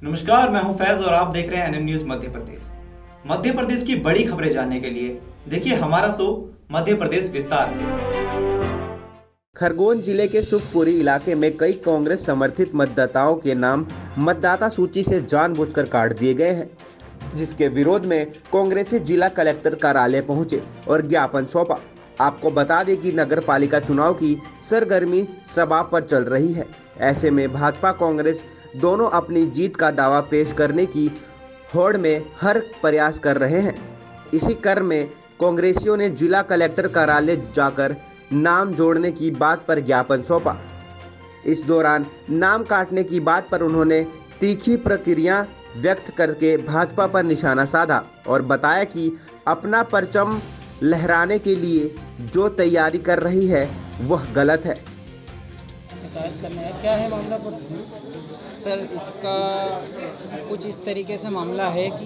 नमस्कार, मैं हूं फैज और आप देख रहे हैं एनएम न्यूज मध्य प्रदेश। मध्य प्रदेश की बड़ी खबरें जानने के लिए देखिए हमारा शो मध्य प्रदेश विस्तार से। खरगोन जिले के सुखपुरी इलाके में कई कांग्रेस समर्थित मतदाताओं के नाम मतदाता सूची से जानबूझकर काट दिए गए हैं, जिसके विरोध में कांग्रेसी जिला कलेक्टर कार्यालय पहुंचे और ज्ञापन सौंपा। आपको बता दें कि नगर पालिका चुनाव की सरगर्मी समाप्त पर चल रही है। ऐसे में भाजपा कांग्रेस दोनों अपनी जीत का दावा पेश करने की होड़ में हर प्रयास कर रहे हैं। इसी क्रम में कांग्रेसियों ने जिला कलेक्टर कार्यालय जाकर नाम जोड़ने की बात पर ज्ञापन सौंपा। इस दौरान नाम काटने की बात पर उन्होंने तीखी प्रतिक्रिया व्यक्त करके भाजपा पर निशाना साधा और बताया कि अपना परचम लहराने के लिए जो तैयारी कर रही है वह गलत है। शिकायत करना है, क्या है मामला? सर, इसका कुछ इस तरीके से मामला है कि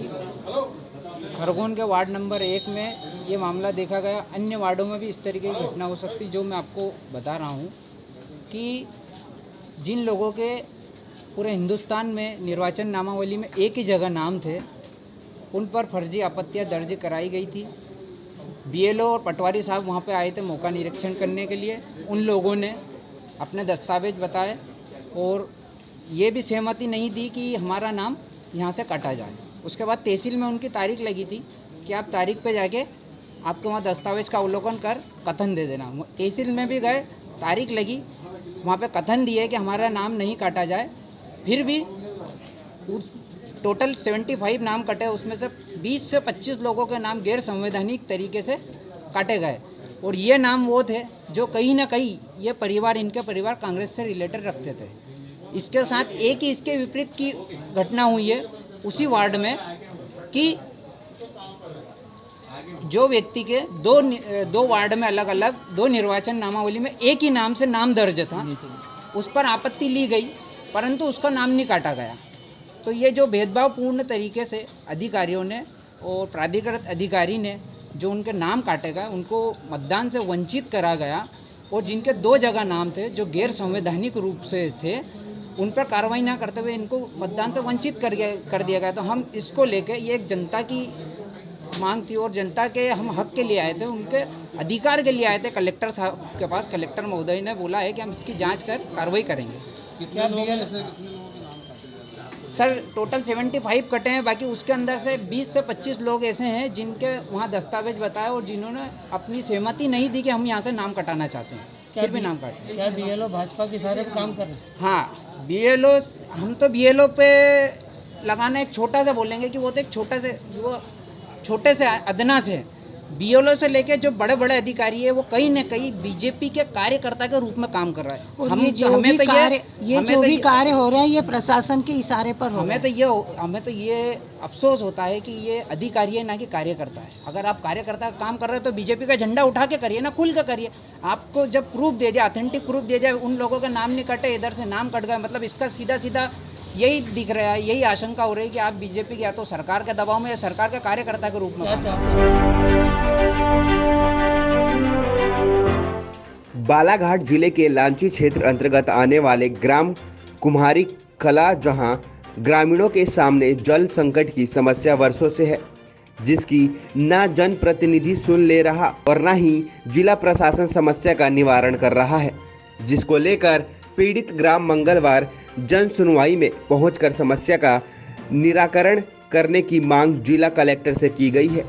खरगोन के वार्ड नंबर 1 में ये मामला देखा गया। अन्य वार्डों में भी इस तरीके की घटना हो सकती, जो मैं आपको बता रहा हूँ कि जिन लोगों के पूरे हिंदुस्तान में निर्वाचन नामावली में एक ही जगह नाम थे, उन पर फर्जी आपत्तियाँ दर्ज कराई गई थी। बीएलओ और पटवारी साहब वहाँ पे आए थे मौका निरीक्षण करने के लिए। उन लोगों ने अपने दस्तावेज बताए और ये भी सहमति नहीं दी कि हमारा नाम यहाँ से काटा जाए। उसके बाद तहसील में उनकी तारीख लगी थी कि आप तारीख पे जाके आपके वहाँ दस्तावेज का अवलोकन कर कथन दे देना। तहसील में भी गए, तारीख लगी, वहाँ पे कथन दिए कि हमारा नाम नहीं काटा जाए। फिर भी टोटल 75 नाम कटे, उसमें से 20 से 25 लोगों के नाम गैर संवैधानिक तरीके से काटे गए। और ये नाम वो थे जो कहीं ना कहीं ये परिवार, इनके परिवार कांग्रेस से रिलेटेड रखते थे। इसके साथ एक ही इसके विपरीत की घटना हुई है उसी वार्ड में कि जो व्यक्ति के दो वार्ड में अलग अलग दो निर्वाचन नामावली में एक ही नाम से नाम दर्ज था, उस पर आपत्ति ली गई परंतु उसका नाम नहीं काटा गया। तो ये जो भेदभावपूर्ण तरीके से अधिकारियों ने और प्राधिकृत अधिकारी ने जो उनके नाम काटे गए, उनको मतदान से वंचित करा गया और जिनके 2 जगह नाम थे जो गैर संवैधानिक रूप से थे, उन पर कार्रवाई ना करते हुए इनको मतदान से वंचित कर दिया गया। तो हम इसको लेके ये एक जनता की मांग थी और जनता के हम हक के लिए आए थे, उनके अधिकार के लिए आए थे कलेक्टर साहब के पास। कलेक्टर महोदय ने बोला है कि हम इसकी जांच कर कार्रवाई करेंगे। क्या लोग सर टोटल 75 कटे हैं, बाकी उसके अंदर से 20 से 25 लोग ऐसे हैं जिनके वहाँ दस्तावेज बताए और जिन्होंने अपनी सहमति नहीं दी कि हम यहाँ से नाम कटाना चाहते हैं, फिर भी नाम काटे। क्या बीएलओ भाजपा के सारे काम कर रहे हैं? हाँ, बीएलओ, हम तो बीएलओ पे लगाना एक छोटा सा बोलेंगे कि वो तो एक छोटे से अदना से बीएलओ से लेके जो बड़े बड़े अधिकारी है वो कहीं न कहीं बीजेपी के कार्यकर्ता के रूप में काम कर रहा है। हमें जो भी कार्य हो रहे हैं ये प्रशासन के इशारे पर हो रहा है। हमें तो ये अफसोस होता है कि ये अधिकारी है ना कि कार्यकर्ता है। अगर आप कार्यकर्ता का काम कर रहे हो तो बीजेपी का झंडा उठा के करिए ना, खुल के करिए। आपको जब प्रूफ दे जाए, ऑथेंटिक प्रूफ दे जाए, उन लोगों के नाम नहीं कटे, इधर से नाम कट गए, मतलब इसका सीधा सीधा यही दिख रहा है, यही आशंका हो रही है कि आप बीजेपी के या तो सरकार के दबाव में या सरकार के कार्यकर्ता के रूप में काम कर रहे हैं। बालाघाट जिले के लांची क्षेत्र अंतर्गत आने वाले ग्राम कुम्हारी कला, जहां ग्रामीणों के सामने जल संकट की समस्या वर्षों से है, जिसकी न जनप्रतिनिधि सुन ले रहा और न ही जिला प्रशासन समस्या का निवारण कर रहा है, जिसको लेकर पीड़ित ग्राम मंगलवार जन सुनवाई में पहुंचकर समस्या का निराकरण करने की मांग जिला कलेक्टर से की गई है।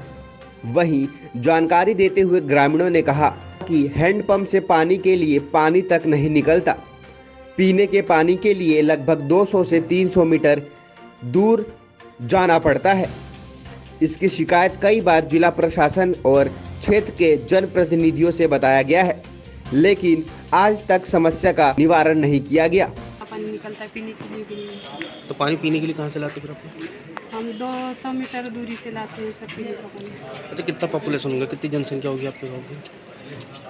वहीं जानकारी देते हुए ग्रामीणों ने कहा कि हैंडपंप से पानी के लिए पानी तक नहीं निकलता, पीने के पानी के लिए लगभग 200 से 300 मीटर दूर जाना पड़ता है। इसकी शिकायत कई बार जिला प्रशासन और क्षेत्र के जनप्रतिनिधियों से बताया गया है, लेकिन आज तक समस्या का निवारण नहीं किया गया। पानी निकलता है पीने के लिए भी नहीं। तो पानी पीने के लिए कहाँ से लाते फिर आप? हम 200 मीटर दूरी से लाते हैं सब पीने का पानी। अच्छा, कितना पॉपुलेशन होगा, कितनी जनसंख्या होगी आपके गाँव की?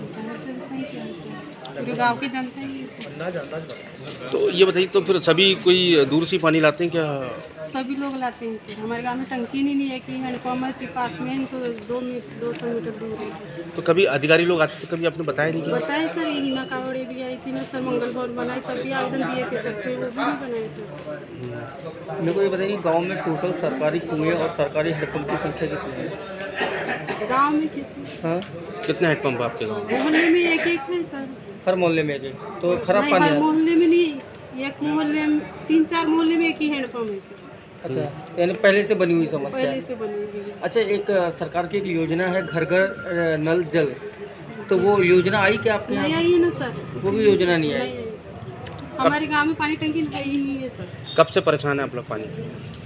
बहुत जनसंख्या है। पूरे गाँव के जनता ही है सर। तो ये बताइए, तो फिर सभी कोई दूर से पानी लाते हैं क्या? सभी लोग लाते हैं सर। हमारे गाँव में टंकी नहीं है कि हैंडपम्प के पास में है, तो 200 मीटर दूर है सर। तो कभी अधिकारी लोग आते तो कभी आपने बताया नहीं? बताए सर, ये हिना कावड़े भी आई थी ना सर, मंगल भवन बनाए, तब भी आवेदन दिए थे सर, फिर वो भी नहीं बनाए सर। मेरे को ये बताइए, गांव में टोटल सरकारी कुएं और सरकारी हैंडपंप की संख्या कितनी है? गाँव में किसी हाँ, कितने हेडपम्प आपके गाँव में? मोहल्ले में एक एक है सर। हर मोहल्ले में एक? तो खराब नहीं, पानी हर है? मोहल्ले में नहीं, एक मोहल्ले में 3-4 मोहल्ले में एक ही हैंडपम्प है सर। अच्छा, यानी पहले से बनी हुई समस्या पहले है। से बनी हुई है। अच्छा, एक सरकार की एक योजना है घर घर नल जल, तो वो योजना आई क्या आपके नहीं यहाँ? आई है ना सर। वो भी योजना नहीं आई? नहीं आई सर। हमारे गांव में पानी टंकी है ही नहीं है सर। कब से परेशान है आप लोग पानी?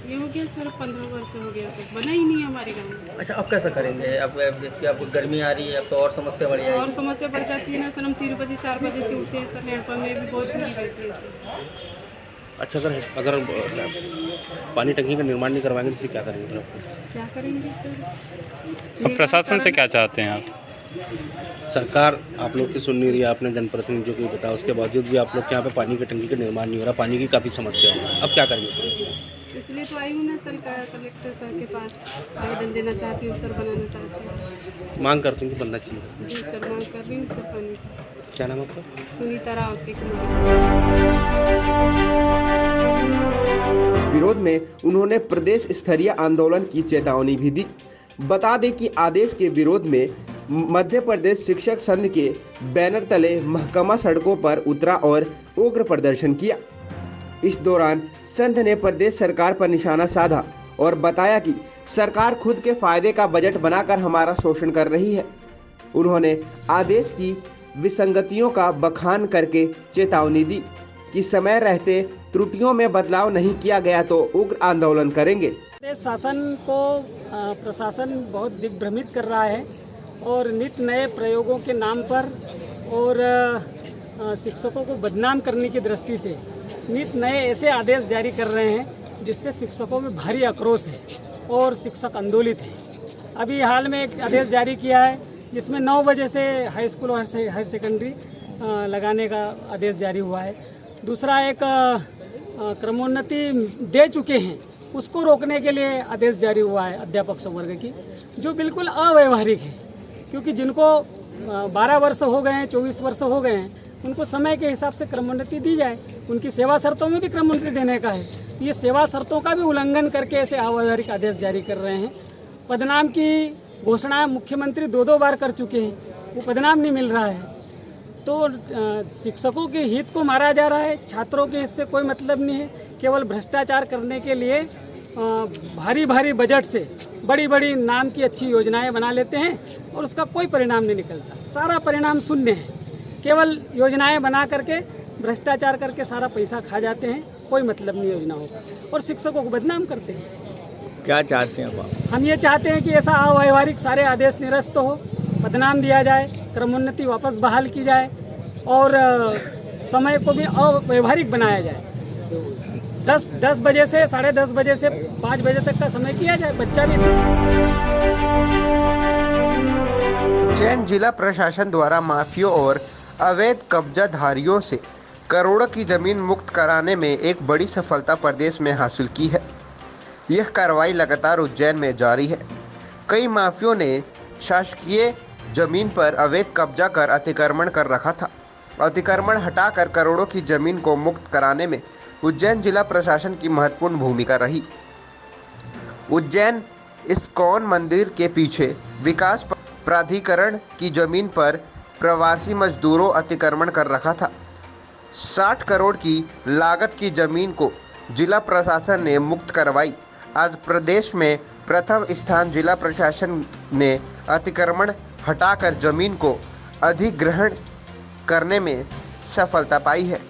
ये हो गया सर, 15 वर्ष हो गया सर, बना ही नहीं है हमारे गाँव में। अच्छा, अब कैसा करेंगे? अब जैसे आपको गर्मी आ रही है, अब तो और समस्या बढ़ जाएगी। और समस्या बढ़ जाती है ना सर। हम 3 बजे 4 बजे से उठते हैं सर, हैंडपम्प में भी बहुत भीड़ रहती है सर। अच्छा, अगर पानी टंकी का निर्माण नहीं करवाएंगे तो फिर क्या करेंगे लोग? क्या करेंगे सर? अब प्रशासन से क्या चाहते हैं आप? सरकार आप लोग की सुन नहीं रही है, आपने जनप्रतिनिधियों को बताया, उसके बावजूद भी आप लोग के यहाँ पे पानी की टंकी का निर्माण नहीं हो रहा, पानी की काफ़ी समस्या है। अब क्या करेंगे? इसलिए तो आई हूँ ना सर, कलेक्टर सर के पास आवेदन देना चाहती हूँ सर, बनाना चाहती हूँ। मांग करते हैं कि बनना चाहिए। जी सर, मांग कर रही हूँ सर पानी। क्या नाम है आपका? सुनीता रावती कुमार। विरोध में उन्होंने प्रदेश स्तरीय आंदोलन की चेतावनी भी दी। बता दें कि आदेश के विरोध में मध्य प्रदेश शिक्षक संघ के बैनर तले महकमा सड़कों पर उतरा और उग्र प्रदर्शन किया। इस दौरान संघ ने प्रदेश सरकार पर निशाना साधा और बताया कि सरकार खुद के फायदे का बजट बनाकर हमारा शोषण कर रही है। उन्होंने आदेश की विसंगतियों का बखान करके चेतावनी दी कि समय रहते त्रुटियों में बदलाव नहीं किया गया तो उग्र आंदोलन करेंगे। शासन को प्रशासन बहुत दिग्भ्रमित कर रहा है और नित नए प्रयोगों के नाम पर और शिक्षकों को बदनाम करने की दृष्टि से नित नए ऐसे आदेश जारी कर रहे हैं जिससे शिक्षकों में भारी आक्रोश है और शिक्षक आंदोलित हैं। अभी हाल में एक आदेश जारी किया है जिसमें 9 बजे से हाई स्कूल और हायर सेकेंडरी लगाने का आदेश जारी हुआ है। दूसरा एक क्रमोन्नति दे चुके हैं उसको रोकने के लिए आदेश जारी हुआ है अध्यापक संवर्ग की, जो बिल्कुल अव्यवहारिक है, क्योंकि जिनको 12 वर्ष हो गए हैं, 24 वर्ष हो गए हैं, उनको समय के हिसाब से क्रमोन्नति दी जाए। उनकी सेवा शर्तों में भी क्रमोन्नति देने का है। ये सेवा शर्तों का भी उल्लंघन करके ऐसे अव्यवहारिक आदेश जारी कर रहे हैं। पदनाम की घोषणा मुख्यमंत्री 2 बार कर चुके हैं, वो पदनाम नहीं मिल रहा है। तो शिक्षकों के हित को मारा जा रहा है, छात्रों के हित से कोई मतलब नहीं है। केवल भ्रष्टाचार करने के लिए भारी भारी बजट से बड़ी बड़ी नाम की अच्छी योजनाएं बना लेते हैं और उसका कोई परिणाम नहीं निकलता। सारा परिणाम शून्य है। केवल योजनाएं बना करके भ्रष्टाचार करके सारा पैसा खा जाते हैं, कोई मतलब नहीं योजनाओं का, और शिक्षकों को बदनाम करते हैं। क्या चाहते हैं आप? हम ये चाहते हैं कि ऐसा अव्यवहारिक सारे आदेश निरस्त हो, बदनाम दिया जाए, क्रमोन्नति वापस बहाल की जाए और समय को भी अव्यवहारिक बनाया जाए। 10 बजे से 10:30 बजे से 5 बजे तक का समय किया जाए। बच्चा भी उज्जैन जिला प्रशासन द्वारा माफियों और अवैध कब्जाधारियों से करोड़ों की जमीन मुक्त कराने में एक बड़ी सफलता प्रदेश में हासिल की है। यह कार्रवाई लगातार उज्जैन में जारी है। कई माफियों ने शासकीय जमीन पर अवैध कब्जा कर अतिक्रमण कर रखा था। अतिक्रमण हटाकर करोड़ों की जमीन को मुक्त कराने में उज्जैन जिला प्रशासन की महत्वपूर्ण भूमिका रही। उज्जैन इस्कॉन मंदिर के पीछे विकास प्राधिकरण की जमीन पर प्रवासी मजदूरों अतिक्रमण कर रखा था। 60 करोड़ की लागत की जमीन को जिला प्रशासन ने मुक्त करवाई। आज प्रदेश में प्रथम स्थान जिला प्रशासन ने अतिक्रमण हटाकर जमीन को अधिग्रहण करने में सफलता पाई है।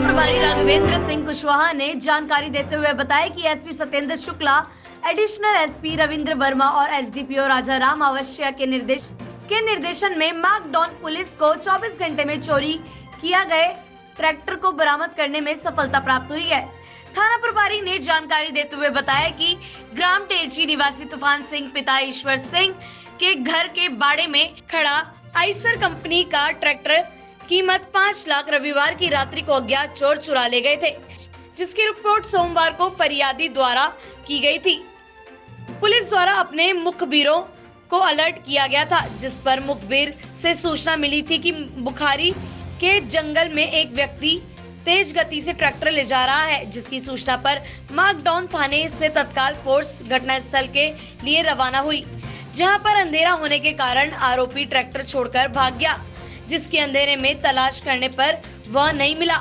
प्रभारी राघवेंद्र सिंह कुशवाहा ने जानकारी देते हुए बताया कि SP Satyendra Shukla, additional SP Ravindra Verma और एसडीपीओ राजा राम अवश्य के निर्देशन में मार्कडॉन पुलिस को 24 घंटे में चोरी किया गए ट्रैक्टर को बरामद करने में सफलता प्राप्त हुई है। थाना प्रभारी ने जानकारी देते हुए बताया कि ग्राम टेरची निवासी तूफान सिंह पिता ईश्वर सिंह के घर के बाड़े में खड़ा आइसर कंपनी का ट्रैक्टर कीमत 5 लाख रविवार की रात्रि को अज्ञात चोर चुरा ले गए थे, जिसकी रिपोर्ट सोमवार को फरियादी द्वारा की गई थी। पुलिस द्वारा अपने मुखबिरों को अलर्ट किया गया था, जिस पर मुखबिर से सूचना मिली थी कि बुखारी के जंगल में एक व्यक्ति तेज गति से ट्रैक्टर ले जा रहा है, जिसकी सूचना पर मार्कडॉन थाने से तत्काल फोर्स घटनास्थल के लिए रवाना हुई, जहां पर अंधेरा होने के कारण आरोपी ट्रैक्टर छोड़कर भाग गया, जिसके अंधेरे में तलाश करने पर वह नहीं मिला।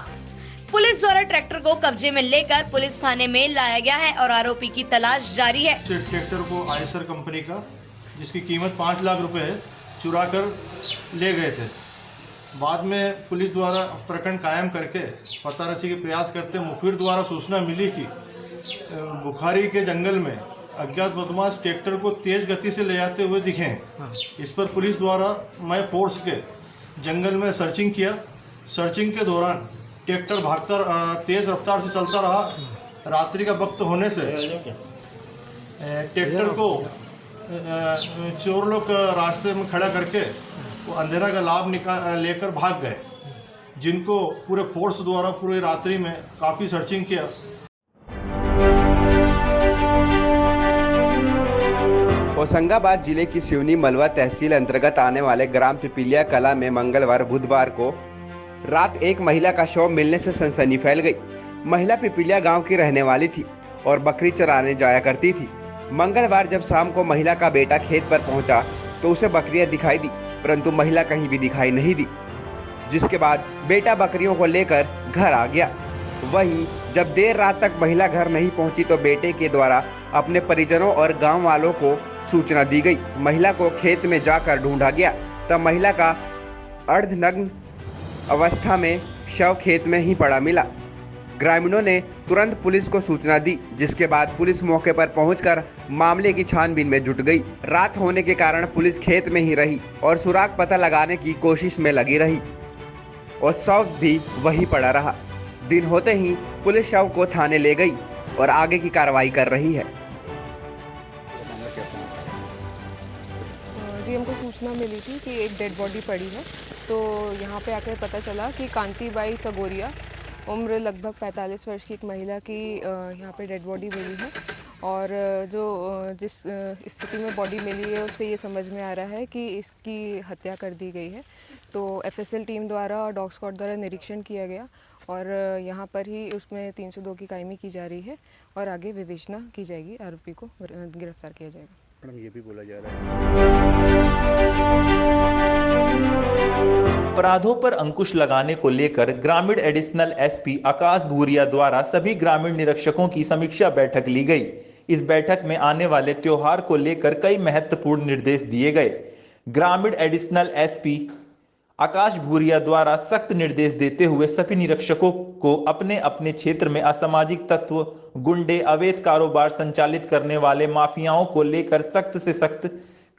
पुलिस द्वारा ट्रैक्टर को कब्जे में लेकर पुलिस थाने में लाया गया है और आरोपी की तलाश जारी है। ट्रैक्टर को आइसर कंपनी का, जिसकी कीमत 5 लाख रुपए है, चुरा कर ले गए थे। बाद में पुलिस द्वारा प्रकरण कायम करके पतारसी के प्रयास करते मुखबिर द्वारा सूचना मिली कि बुखारी के जंगल में अज्ञात बदमाश ट्रैक्टर को तेज गति से ले जाते हुए दिखे। इस पर पुलिस द्वारा मैं फोर्स के जंगल में सर्चिंग किया। सर्चिंग के दौरान ट्रैक्टर भागता तेज रफ्तार से चलता रहा। रात्रि का वक्त होने से ट्रैक्टर को चोर लोग रास्ते में खड़ा करके वो अंधेरा का लाभ लेकर भाग गए, जिनको पूरे फोर्स द्वारा पूरे रात्रि में काफ़ी सर्चिंग किया। होशंगाबाद जिले की सिवनी मलवा तहसील अंतर्गत आने वाले ग्राम पिपलिया कला में मंगलवार बुधवार को रात एक महिला का शव मिलने से सनसनी फैल गई। महिला पिपलिया गांव की रहने वाली थी और बकरी चराने जाया करती थी। मंगलवार जब शाम को महिला का बेटा खेत पर पहुंचा तो उसे बकरियां दिखाई दी, परंतु महिला कहीं भी दिखाई नहीं दी, जिसके बाद बेटा बकरियों को लेकर घर आ गया। वहीं जब देर रात तक महिला घर नहीं पहुंची तो बेटे के द्वारा अपने परिजनों और गांव वालों को सूचना दी गई। महिला को खेत में जाकर ढूंढा गया, तब महिला का अर्धनग्न अवस्था में शव खेत में ही पड़ा मिला। ग्रामीणों ने तुरंत पुलिस को सूचना दी, जिसके बाद पुलिस मौके पर पहुंचकर मामले की छानबीन में जुट गई। रात होने के कारण पुलिस खेत में ही रही और सुराग पता लगाने की कोशिश में लगी रही और शव भी वहीं पड़ा रहा। दिन होते ही पुलिस शव को थाने ले गई और आगे की कार्रवाई कर रही है। जी, हमको सूचना मिली थी कि एक डेड बॉडी पड़ी है, तो यहाँ पे आकर पता चला कि कांतीबाई सगोरिया, उम्र लगभग 45 वर्ष की एक महिला की यहाँ पे डेड बॉडी मिली है। और जिस स्थिति में बॉडी मिली है उससे ये समझ में आ रहा है कि इसकी हत्या कर दी गई है। तो एफएसएल टीम द्वारा और डॉग स्क्वाड द्वारा निरीक्षण किया गया और यहाँ पर ही उसमें 302 की कायमी की जा रही है और आगे विवेचना की जाएगी, आरोपी को गिरफ्तार किया जाएगा। मैडम, ये भी बोला जा रहा है अपराधों पर अंकुश लगाने को लेकर ग्रामीण एडिशनल एसपी आकाश भूरिया द्वारा सभी ग्रामीण निरीक्षकों की समीक्षा बैठक ली गई। इस बैठक में आने वाले त्योहार को लेकर कई महत्वपूर्ण निर्देश दिए गए। ग्रामीण एडिशनल एसपी आकाश भूरिया द्वारा सख्त निर्देश देते हुए सभी निरीक्षकों को अपने अपने क्षेत्र में असामाजिक तत्व, गुंडे, अवैध कारोबार संचालित करने वाले माफियाओं को लेकर सख्त से सख्त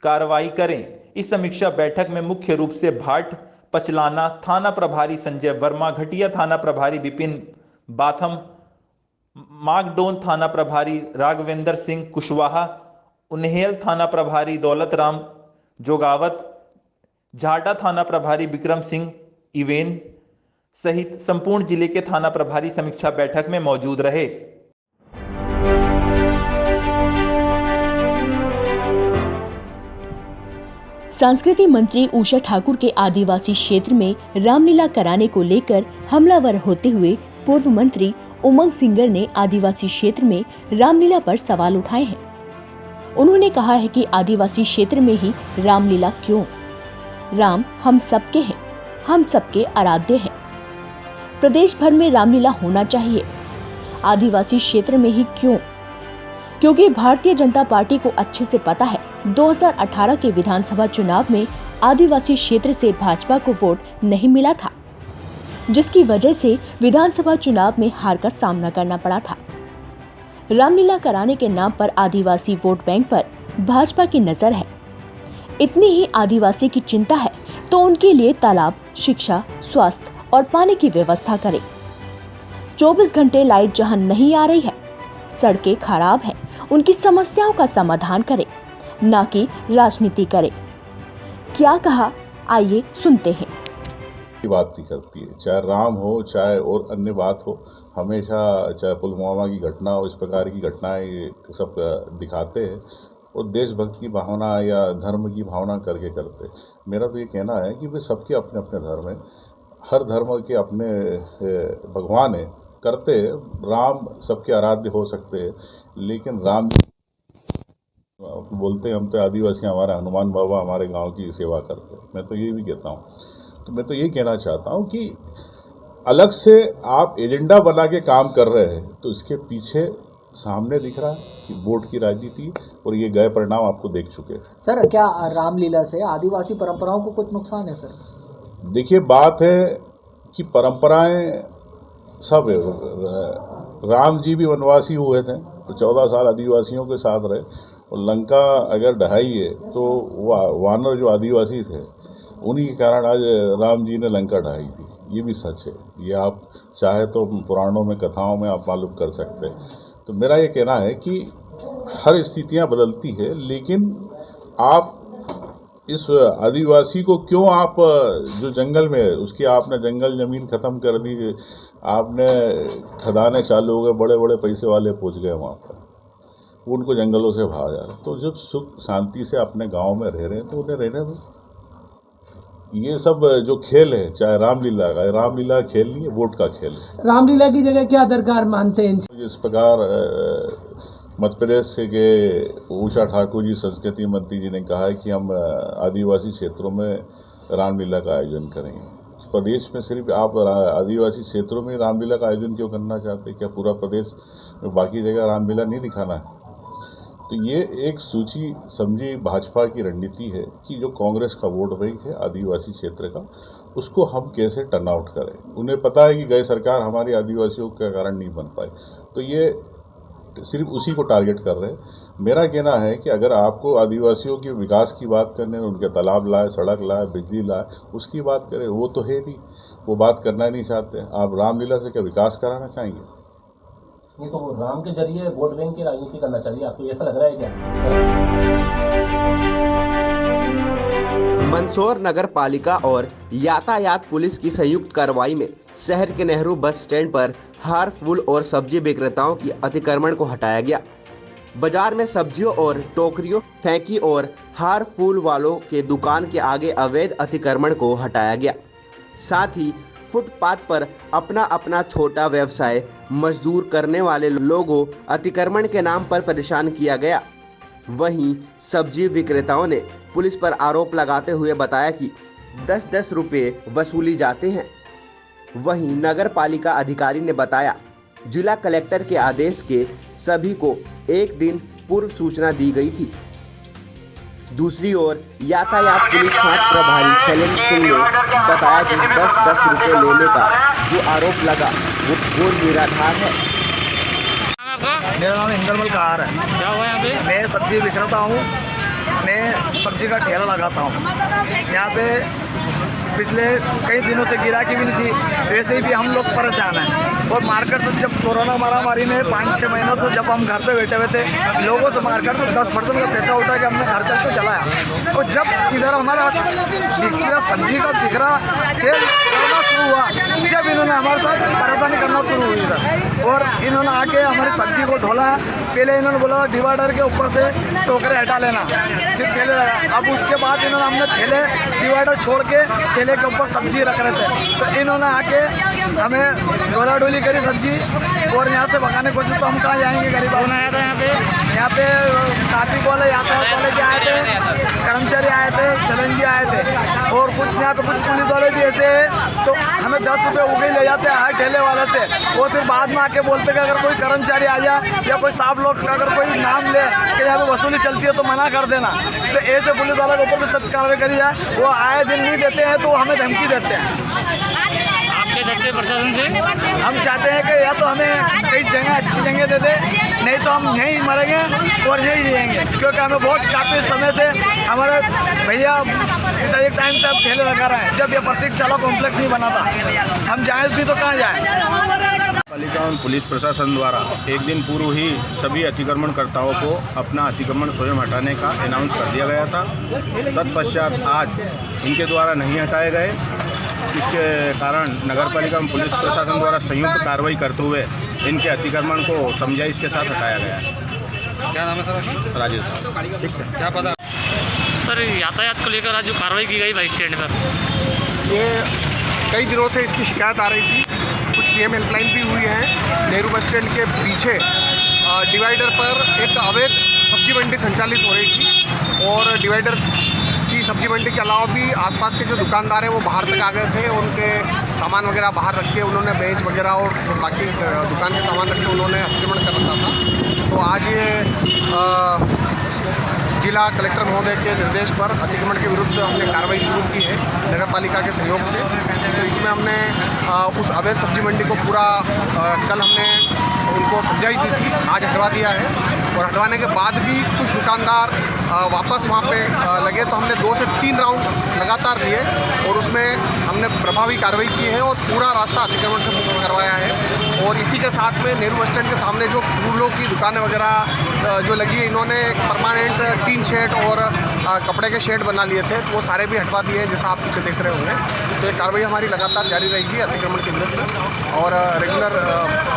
कार्रवाई करें। इस समीक्षा बैठक में मुख्य रूप से भाट पचलाना थाना प्रभारी संजय वर्मा, घटिया थाना प्रभारी विपिन बाथम, मार्कडॉन थाना प्रभारी राघवेंद्र सिंह कुशवाहा, उन्हेल थाना प्रभारी दौलत राम जोगावत, झाडा थाना प्रभारी विक्रम सिंह इवेन सहित संपूर्ण जिले के थाना प्रभारी समीक्षा बैठक में मौजूद रहे। संस्कृति मंत्री उषा ठाकुर के आदिवासी क्षेत्र में रामलीला कराने को लेकर हमलावर होते हुए पूर्व मंत्री उमंग सिंगर ने आदिवासी क्षेत्र में रामलीला पर सवाल उठाए हैं। उन्होंने कहा है कि आदिवासी क्षेत्र में ही रामलीला क्यों? राम हम सबके हैं, हम सबके आराध्य हैं। प्रदेश भर में रामलीला होना चाहिए, आदिवासी क्षेत्र में ही क्यों? क्योंकि भारतीय जनता पार्टी को अच्छे से पता है 2018 के विधानसभा चुनाव में आदिवासी क्षेत्र से भाजपा को वोट नहीं मिला था। जिसकी वजह से विधानसभा चुनाव में हार का सामना करना पड़ा था। रामलीला कराने के नाम पर आदिवासी वोट बैंक पर भाजपा की नजर है। इतनी ही आदिवासी की चिंता है तो उनके लिए तालाब, शिक्षा, स्वास्थ्य और पानी की व्यवस्था करें। 24 घंटे लाइट जहां नहीं आ रही है, सड़कें खराब हैं, उनकी समस्याओं का समाधान करें, ना कि राजनीति करें। क्या कहा, आइए सुनते हैं। बात नहीं करती है, चाहे राम हो चाहे और अन्य बात हो, हमेशा चाहे पुलवामा की घटना हो, इस प्रकार की घटनाएं सब दिखाते हैं और देशभक्त की भावना या धर्म की भावना करके करते। मेरा तो ये कहना है कि वे सबके अपने अपने धर्म हैं, हर धर्म के अपने भगवान हैं, करते हैं। राम सबके आराध्य हो सकते हैं, लेकिन राम बोलते हैं हम तो आदिवासी, हमारे हनुमान बाबा हमारे गांव की सेवा करते हैं। मैं तो ये भी कहता हूँ, तो मैं तो ये कहना चाहता हूँ कि अलग से आप एजेंडा बना के काम कर रहे हैं तो इसके पीछे सामने दिख रहा है कि वोट की राजनीति, और ये गए परिणाम आपको देख चुके हैं। सर, क्या रामलीला से आदिवासी परंपराओं को कुछ नुकसान है? सर देखिए, बात है कि परंपराएं सब है। राम जी भी वनवासी हुए थे तो 14 साल आदिवासियों के साथ रहे, और लंका अगर ढहाई है तो वानर जो आदिवासी थे उन्हीं के कारण आज राम जी ने लंका ढहाई थी। ये भी सच है, ये आप चाहे तो पुराणों में, कथाओं में आप मालूम कर सकते हैं। तो मेरा ये कहना है कि हर स्थितियां बदलती है, लेकिन आप इस आदिवासी को क्यों, आप जो जंगल में है उसकी आपने जंगल ज़मीन ख़त्म कर दी, आपने खदानें चालू हो गए, बड़े बड़े पैसे वाले पहुंच गए वहाँ पर, उनको जंगलों से भाग जा रहे। तो जब सुख शांति से अपने गांव में रह रहे हैं तो उन्हें रहने दो। ये सब जो खेल है, चाहे रामलीला खेल नहीं है, वोट का खेल है। रामलीला की जगह क्या दरकार मानते हैं? जिस प्रकार मध्य प्रदेश से के उषा ठाकुर जी, संस्कृति मंत्री जी ने कहा है कि हम आदिवासी क्षेत्रों में रामलीला का आयोजन करेंगे। प्रदेश में सिर्फ आप आदिवासी क्षेत्रों में रामलीला का आयोजन क्यों करना चाहते हैं? क्या पूरा प्रदेश में बाकी जगह रामलीला नहीं दिखाना है? तो ये एक सूची समझी भाजपा की रणनीति है कि जो कांग्रेस का वोट बैंक है आदिवासी क्षेत्र का, उसको हम कैसे टर्न आउट करें। उन्हें पता है कि गए सरकार हमारी आदिवासियों के कारण नहीं बन पाई, तो ये सिर्फ उसी को टारगेट कर रहे हैं। मेरा कहना है कि अगर आपको आदिवासियों के विकास की बात करने, उनके तालाब लाए, सड़क लाए, बिजली लाए, उसकी बात करें, वो तो है नहीं, वो बात करना ही नहीं चाहते। आप रामलीला से क्या विकास कराना चाहेंगे? ये तो राम के जरिए वोट बैंक की राजनीति करना चाहिए, आपको ऐसा लग रहा है क्या? मंदसौर नगर पालिका और यातायात पुलिस की संयुक्त कार्रवाई में शहर के नेहरू बस स्टैंड पर हार, फूल और सब्जी विक्रेताओं की अतिक्रमण को हटाया गया। बाजार में सब्जियों और टोकरियों फेंकी और हार फूल वालों के दुकान के आगे अवैध अतिक्रमण को हटाया गया। साथ ही फुटपाथ पर अपना अपना छोटा व्यवसाय मजदूर करने वाले लोगों अतिक्रमण के नाम पर परेशान किया गया। वहीं सब्जी विक्रेताओं ने पुलिस पर आरोप लगाते हुए बताया कि 10-10 रुपये वसूली जाते हैं। वहीं नगर पालिका अधिकारी ने बताया, जिला कलेक्टर के आदेश के सभी को एक दिन पूर्व सूचना दी गई थी। दूसरी ओर यातायात पुलिस फाट प्रभारी शैलेंद्र सिंह ने बताया कि 10-10 रुपये लेने का जो आरोप लगा वो निराधार है। मेरा नाम इंद्रमल कहार है। क्या हुआ यहाँ पे? मैं सब्जी विक्रेता हूँ, मैं सब्जी का ठेला लगाता हूँ। यहाँ पे पिछले कई दिनों से गिराकी भी नहीं थी, वैसे भी हम लोग परेशान हैं। और मार्केट से जब कोरोना महामारी में 5-6 महीनों से जब हम घर पे बैठे हुए थे, लोगों से मार्केट से 10% का पैसा उठा के हमने घर तक से चलाया। और जब इधर हमारा बिकरा सब्जी का बिकरा सेल करना शुरू हुआ, जब इन्होंने हमारे साथ परेशानी करना शुरू हुई सर, और इन्होंने आके हमारी सब्जी को ढोला। पहले इन्होंने बोला डिवाइडर के ऊपर से टोकरे हटा लेना, सिर्फ ठेले लगा। अब उसके बाद इन्होंने हमने ठेले डिवाइडर छोड़ के ठेले के ऊपर सब्जी रख रहे थे, तो इन्होंने आके हमें डोला डोली करी सब्जी और यहाँ से भगाने की कोशिश। तो हम कहाँ जाएंगे गरीब? आया था यहाँ पे ट्रैफिक वाले, यातायात वाले भी आए थे, कर्मचारी आए थे, सलन जी आए थे, और कुछ यहाँ पे कुछ पुलिस वाले भी ऐसे है। तो हमें 10 रुपये उगे ले जाते हैं हर ठेले वाले से, और फिर बाद में आके बोलते कि अगर कोई कर्मचारी आ जाए या कोई साहब लोग अगर कोई नाम ले कि यहाँ पे वसूली चलती है तो मना कर देना। तो ऐसे पुलिस वाले के ऊपर भी सख्त कार्रवाई करी जाए। वो आए दिन नहीं देते हैं तो हमें धमकी देते हैं। आपके चाहते हैं प्रशासन से? हम चाहते हैं कि या तो हमें कई जगह अच्छी जगह दे दे, नहीं तो हम यहीं मरेंगे और यहीं जिएंगे, क्योंकि हमें बहुत काफ़ी समय से हमारे भैया एक टाइम से अब ठेले लगा रहे हैं। जब ये प्रतीक्षाला कॉम्प्लेक्स नहीं बना था, हम जाएँ भी तो कहाँ जाएँ। पालिका और पुलिस प्रशासन द्वारा एक दिन पूर्व ही सभी अतिक्रमणकर्ताओं को अपना अतिक्रमण स्वयं हटाने का अनाउंस कर दिया गया था। तत्पश्चात आज इनके द्वारा नहीं हटाए गए, इसके कारण नगरपालिका और पुलिस प्रशासन द्वारा संयुक्त कार्रवाई करते हुए इनके अतिक्रमण को समझाइश के साथ हटाया गया है। क्या नाम है सर? राजेश। ठीक है, क्या पता सर यातायात को लेकर आज जो कार्रवाई की गई बस स्टैंड पर, ये कई दिनों से इसकी शिकायत आ रही थी। कुछ सीएम हेल्पलाइन भी हुई है। नेहरू बस स्टैंड के पीछे डिवाइडर पर एक अवैध सब्जी मंडी संचालित हो रही थी और डिवाइडर की सब्जी मंडी के अलावा भी आसपास के जो दुकानदार हैं वो बाहर तक आ गए थे। उनके सामान वगैरह बाहर रख के उन्होंने बेंच वगैरह और बाकी दुकान के सामान रख के उन्होंने अतिक्रमण कर रखा था। तो आज ये जिला कलेक्टर महोदय के निर्देश पर अतिक्रमण के विरुद्ध हमने कार्रवाई शुरू की है नगर पालिका के सहयोग से। तो इसमें हमने उस अवैध सब्जी मंडी को पूरा कल हमने उनको समझाइश दी थी, आज हटवा दिया है। और हटवाने के बाद भी कुछ दुकानदार वापस वहाँ पे लगे, तो हमने 2 से 3 राउंड लगातार लिए और उसमें हमने प्रभावी कार्रवाई की है और पूरा रास्ता अतिक्रमण से मुक्त करवाया है। और इसी के साथ में नेहरू बस स्टैंड के सामने जो फूलों की दुकानें वगैरह जो लगी है, इन्होंने एक परमानेंट टीन शेड और कपड़े के शेड बना लिए थे, तो वो सारे भी हटवा दिए हैं, जैसा आप पीछे देख रहे होंगे। तो ये कार्रवाई हमारी लगातार जारी रहेगी अतिक्रमण के विरुद्ध और रेगुलर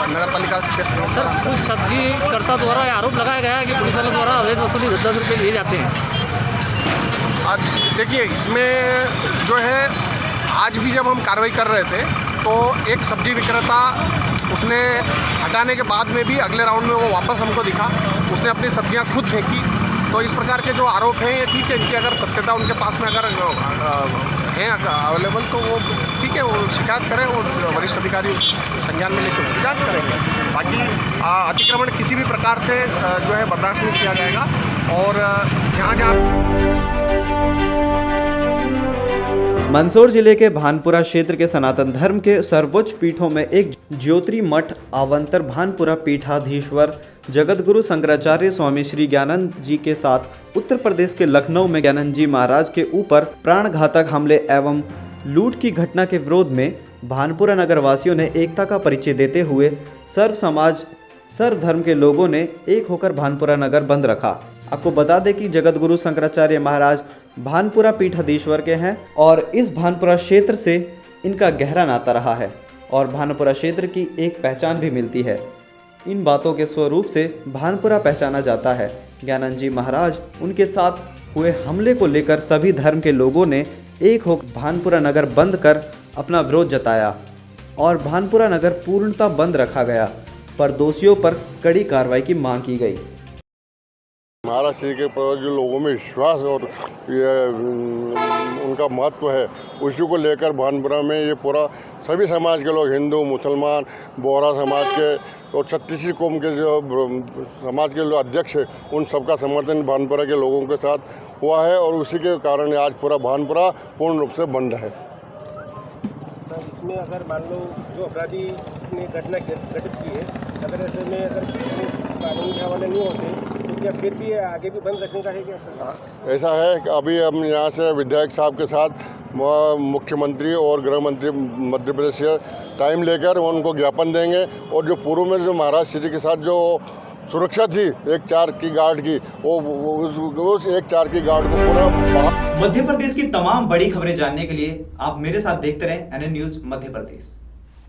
नगर पालिका के सर कुछ सब्जी कर्ता द्वारा आरोप लगाया गया है कि पुलिस वालों द्वारा अवैध वसूली 10 रुपये लिए जाते हैं। आज देखिए, इसमें जो है आज भी जब हम कार्रवाई कर रहे थे तो एक सब्जी विक्रेता उसने हटाने के बाद में भी अगले राउंड में वो वापस हमको दिखा, उसने अपनी सब्जियां खुद फेंकी। तो इस प्रकार के जो आरोप हैं ये ठीक है, इनकी अगर सत्यता उनके पास में अगर हैं अवेलेबल तो वो ठीक है, वो शिकायत करें, वो वरिष्ठ अधिकारी संज्ञान में लेकर उसकी जाँच करेंगे। बाकी अतिक्रमण किसी भी प्रकार से जो है बर्दाश्त नहीं किया जाएगा। और जहाँ मंदसौर जिले के भानपुरा क्षेत्र के सनातन धर्म के सर्वोच्च पीठों में एक ज्योति मठ आवंतर भानपुरा पीठाधीश्वर जगतगुरु शंकराचार्य स्वामी श्री ज्ञानंद जी के साथ उत्तर प्रदेश के लखनऊ में ज्ञानंद जी महाराज के ऊपर प्राणघातक हमले एवं लूट की घटना के विरोध में भानपुरा नगर वासियों ने एकता का परिचय देते हुए सर्व समाज सर्व धर्म के लोगों ने एक होकर भानपुरा नगर बंद रखा। आपको बता दें कि जगतगुरु शंकराचार्य महाराज भानपुरा पीठाधीश्वर के हैं और इस भानपुरा क्षेत्र से इनका गहरा नाता रहा है और भानपुरा क्षेत्र की एक पहचान भी मिलती है। इन बातों के स्वरूप से भानपुरा पहचाना जाता है। ज्ञानंद जी महाराज उनके साथ हुए हमले को लेकर सभी धर्म के लोगों ने एक होकर भानपुरा नगर बंद कर अपना विरोध जताया और भानपुरा नगर पूर्णतः बंद रखा गया, पर दोषियों पर कड़ी कार्रवाई की मांग की गई। महाराज श्री के प्रति जो लोगों में विश्वास और ये उनका महत्व है, उसी को लेकर भानपुरा में ये पूरा सभी समाज के लोग, हिंदू, मुसलमान, बोहरा समाज के और छत्तीसी कौम के जो समाज के जो अध्यक्ष हैं, उन सबका समर्थन भानपुरा के लोगों के साथ हुआ है और उसी के कारण आज पूरा भानपुरा पूर्ण रूप से बंद है। सर, इसमें अगर मान लो जो अपराधी ने घटना घटित की है, अगर ऐसे में अगर कानून के हवाले नहीं होते तो क्या फिर भी आगे भी बंद रखने का है क्या सर? ऐसा है कि अभी हम यहाँ से विधायक साहब के साथ मुख्यमंत्री और गृह मंत्री मध्य प्रदेश से टाइम लेकर उनको ज्ञापन देंगे और जो पूर्व में जो महाराज श्री के साथ जो सुरक्षा थी 1-4 की गार्ड की, वो उस 1-4 की गार्ड को पूरा। मध्य प्रदेश की तमाम बड़ी खबरें जानने के लिए आप मेरे साथ देखते रहें NN न्यूज़ मध्य प्रदेश।